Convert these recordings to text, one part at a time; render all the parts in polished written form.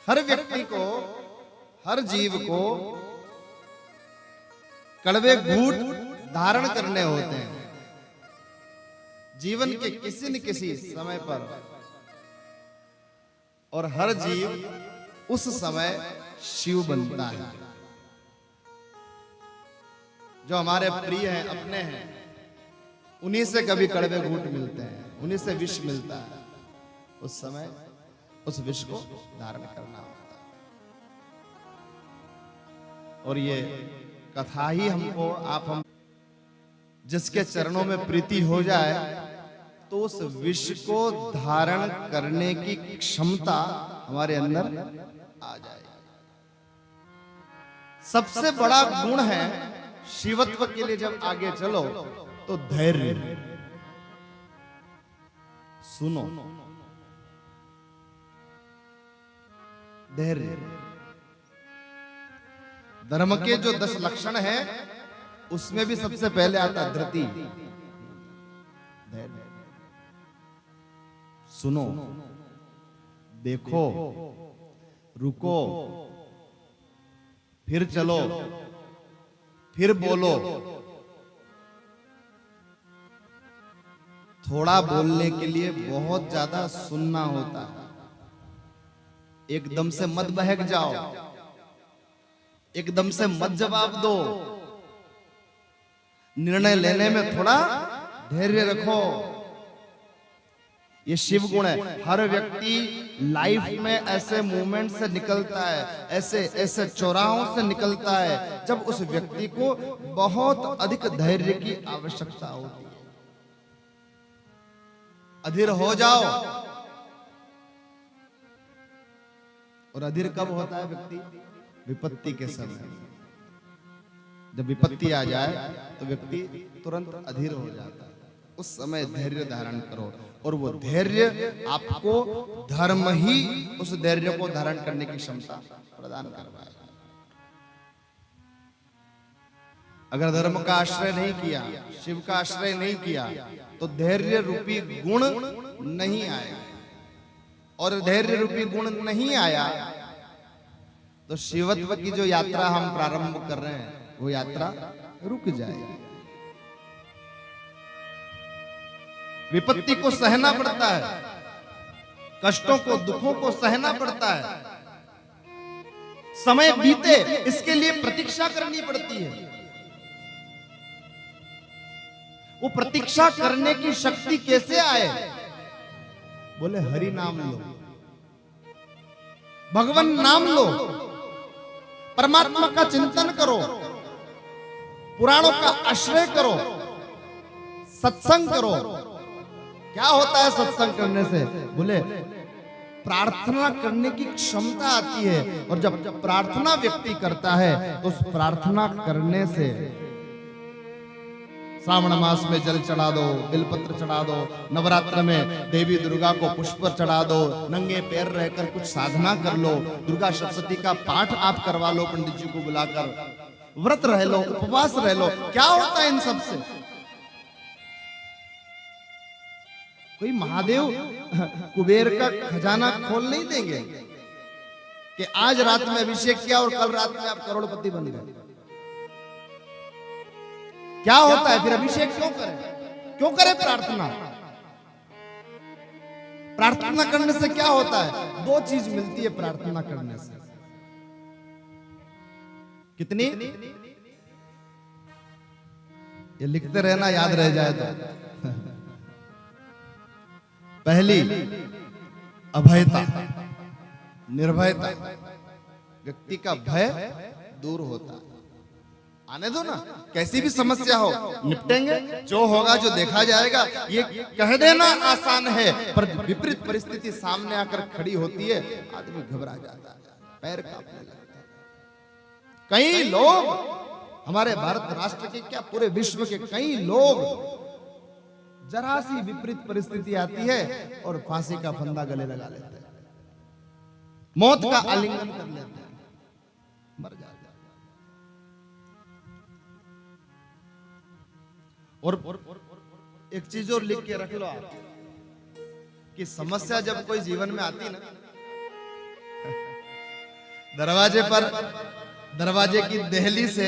हर व्यक्ति को, हर जीव को कड़वे घूंट धारण करने होते हैं जीवन के किसी न किसी समय पर, और हर जीव उस समय शिव बनता है। जो हमारे प्रिय हैं, अपने हैं, उन्हीं से कभी कड़वे घूंट मिलते हैं, उन्हीं से विष मिलता है। उस समय उस विष को धारण करना होता है। और ये कथा ही हमको, हम जिसके चरणों में प्रीति हो जाए तो उस विष को धारण करने की क्षमता हमारे अंदर आ जाए। सबसे बड़ा गुण है शिवत्व के लिए जब आगे चलो तो धैर्य। सुनो, धैर्य। धर्म के जो 10 लक्षण हैं उसमें भी सबसे पहले आता धृति। धैर्य। सुनो, देखो, रुको, फिर चलो, फिर बोलो। थोड़ा बोलने के लिए बहुत ज्यादा सुनना होता है। एकदम से मत बहक जाओ, एकदम से मत जवाब दो। निर्णय लेने में थोड़ा धैर्य रखो। ये शिव गुण है। हर व्यक्ति लाइफ में ऐसे मोमेंट से निकलता है, ऐसे ऐसे चौराहों से निकलता है जब उस व्यक्ति को बहुत अधिक धैर्य की आवश्यकता होती है। अधीर हो जाओ। और अधीर कब होता है व्यक्ति? विपत्ति के समय। जब विपत्ति आ जाए तो व्यक्ति तुरंत अधीर हो जाता है। उस समय धैर्य धारण करो, और वो धैर्य आपको धर्म ही उस धैर्य को धारण करने की क्षमता प्रदान करवाएगा। अगर धर्म का आश्रय नहीं किया, शिव का आश्रय नहीं किया, तो धैर्य रूपी गुण नहीं आएगा। और धैर्य रूपी गुण नहीं आया तो शिवत्व की जो यात्रा हम प्रारंभ कर रहे हैं वो यात्रा रुक जाएगी। विपत्ति को सहना पड़ता है, कष्टों को, दुखों को सहना पड़ता है। समय बीते इसके लिए प्रतीक्षा करनी पड़ती है। वो प्रतीक्षा करने की शक्ति कैसे आए? बोले हरि नाम लो, भगवान नाम लो, परमात्मा का चिंतन करो, पुराणों का आश्रय करो, सत्संग करो। क्या होता है सत्संग करने से? बोले प्रार्थना करने की क्षमता आती है। और जब प्रार्थना व्यक्ति करता है तो उस प्रार्थना करने से, श्रावण मास में जल चढ़ा दो, बिलपत्र चढ़ा दो, नवरात्र में देवी दुर्गा को पुष्प चढ़ा दो, नंगे पैर रहकर कुछ साधना कर लो, दुर्गा सप्तशती का पाठ आप करवा लो पंडित जी को बुलाकर, व्रत रह लो, उपवास रह लो। क्या होता है इन सब से? कोई महादेव कुबेर का खजाना खोल नहीं देंगे कि आज रात में अभिषेक किया और कल रात में आप करोड़पति बन गए। क्या होता है फिर? अभिषेक क्यों करें? क्यों करें प्रार्थना? प्रार्थना करने से क्या होता है? 2 चीज मिलती है प्रार्थना करने से। कितनी? ये लिखते रहना, याद रह जाए तो। पहली, अभयता, निर्भयता। व्यक्ति का भय दूर होता है। आने दो ना, कैसी भी समस्या हो निपटेंगे, जो होगा जो देखा जाएगा। ये कह देना आसान है, पर विपरीत परिस्थिति सामने आकर खड़ी होती है, आदमी घबरा जाता है, पैर कांपने लगता है। कई लोग, हमारे भारत राष्ट्र के क्या पूरे विश्व के कई लोग, जरा सी विपरीत परिस्थिति आती है और फांसी का फंदा गले लगा लेते हैं, मौत का आलिंगन कर लेते हैं, मर जाते हैं। और एक चीज और लिख के रख लो आप कि समस्या जब कोई जीवन में आती ना दरवाजे पर, दरवाजे की देहली से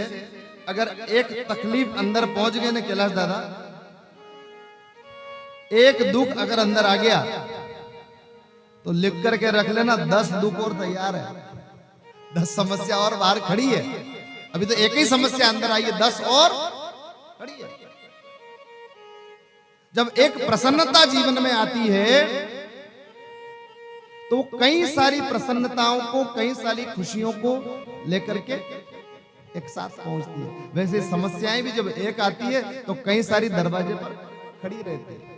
अगर एक तकलीफ अंदर पहुंच गई ना कैलाश दादा, एक दुख अगर अंदर आ गया तो लिख करके रख लेना 10 दुख और तैयार है, 10 समस्या और बाहर खड़ी है। अभी तो एक ही समस्या अंदर आई है, 10 और खड़ी है। जब एक प्रसन्नता जीवन में आती है तो कई सारी प्रसन्नताओं को, कई सारी खुशियों को लेकर के एक साथ पहुंचती है। वैसे समस्याएं भी जब एक आती है तो कई सारी दरवाजे पर खड़ी रहती है।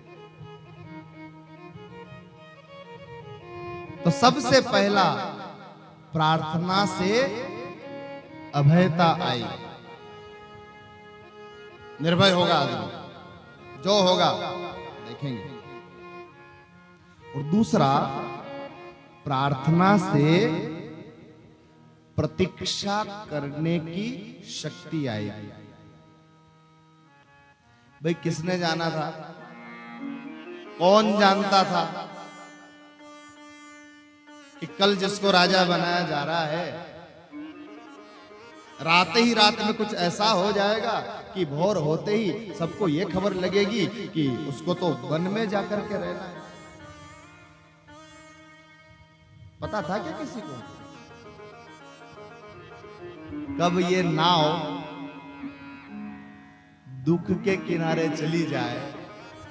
तो सबसे पहला प्रार्थना से अभयता आई। निर्भय होगा आदमी, जो होगा देखेंगे। और दूसरा, प्रार्थना से प्रतीक्षा करने की शक्ति आएगी। भाई किसने जाना था? कौन जानता था कि कल जिसको राजा बनाया जा रहा है रात ही रात में कुछ ऐसा हो जाएगा कि भोर होते ही सबको ये खबर लगेगी कि उसको तो वन में जाकर के रहना है। पता था क्या किसी को? कब ये नाव दुख के किनारे चली जाए,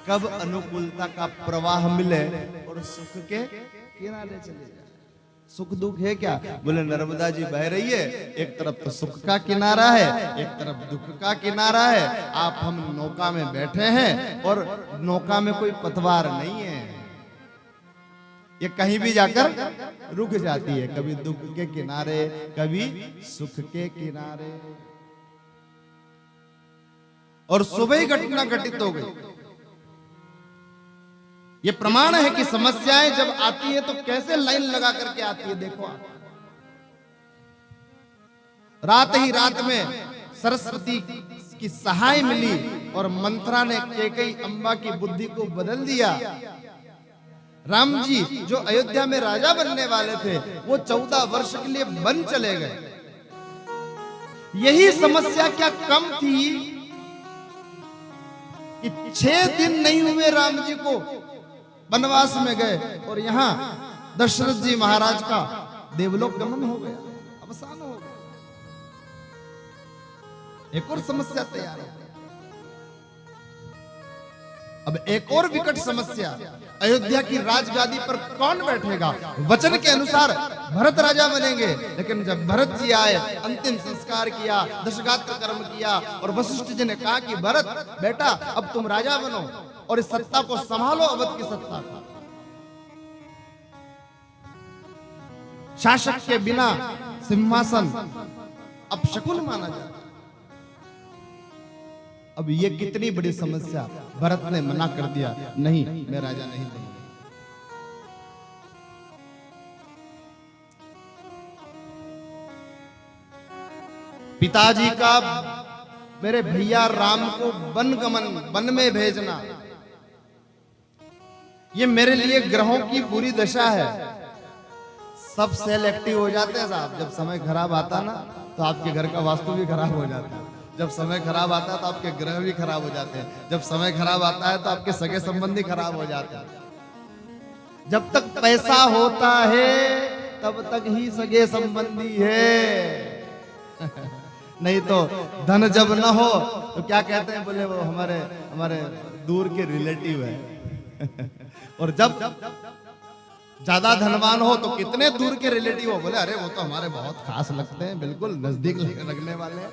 कब अनुकूलता का प्रवाह मिले और सुख के किनारे चले जाए। सुख दुख है क्या? बोले नर्मदा जी बह रही है, एक तरफ तो सुख का किनारा है, एक तरफ दुख का किनारा है। आप हम नौका में बैठे हैं और नौका में कोई पतवार नहीं है, ये कहीं भी जाकर रुक जाती है, कभी दुख के किनारे, कभी सुख के किनारे। और सुबह ही घटना घटित हो गई। ये प्रमाण है कि समस्याएं जब आती है तो कैसे लाइन लगा करके आती है। देखो आप, रात ही रात में सरस्वती की सहाय मिली और मंत्रा ने कैकेयी अम्बा की बुद्धि को बदल दिया। राम जी जो अयोध्या में राजा बनने वाले थे वो 14 वर्ष के लिए वन चले गए। यही समस्या क्या कम थी कि 6 दिन नहीं हुए राम जी को वनवास में गए और यहां दशरथ जी महाराज का देवलोक गमन हो गया, अवसान हो गया। एक और समस्या तैयार हो गई। अब एक और विकट समस्या, अयोध्या की राजगादी पर कौन बैठेगा? वचन के अनुसार भरत राजा बनेंगे, लेकिन जब भरत जी आए, अंतिम संस्कार किया, दशगात्र कर्म किया और वशिष्ठ जी ने कहा कि भरत बेटा अब तुम राजा बनो और इस सत्ता को संभालो, अवध की सत्ता को। शासक के बिना सिंहासन अपशकुन माना जाता। अब ये कितनी बड़ी समस्या, भरत ने मना कर दिया, नहीं मैं राजा नहीं बनूंगा। पिताजी का मेरे भैया राम को वन में भेजना, ये मेरे लिए ग्रहों की बुरी दशा है। सब सेल एक्टिव हो जाते हैं साहब। जब समय खराब आता ना तो आपके घर का वास्तु भी खराब हो जाता है, जब समय खराब आता है तो आपके ग्रह भी खराब हो जाते हैं, जब समय खराब आता है तो आपके सगे संबंधी खराब हो जाते हैं। जब तक पैसा होता है तब तक ही सगे संबंधी है नहीं तो धन जब न हो तो क्या कहते हैं? बोले वो हमारे दूर के रिलेटिव है और जब ज्यादा धनवान हो तो कितने दूर के रिलेटिव हो? बोले अरे वो तो हमारे बहुत खास लगते हैं, बिल्कुल नजदीक लगने वाले हैं।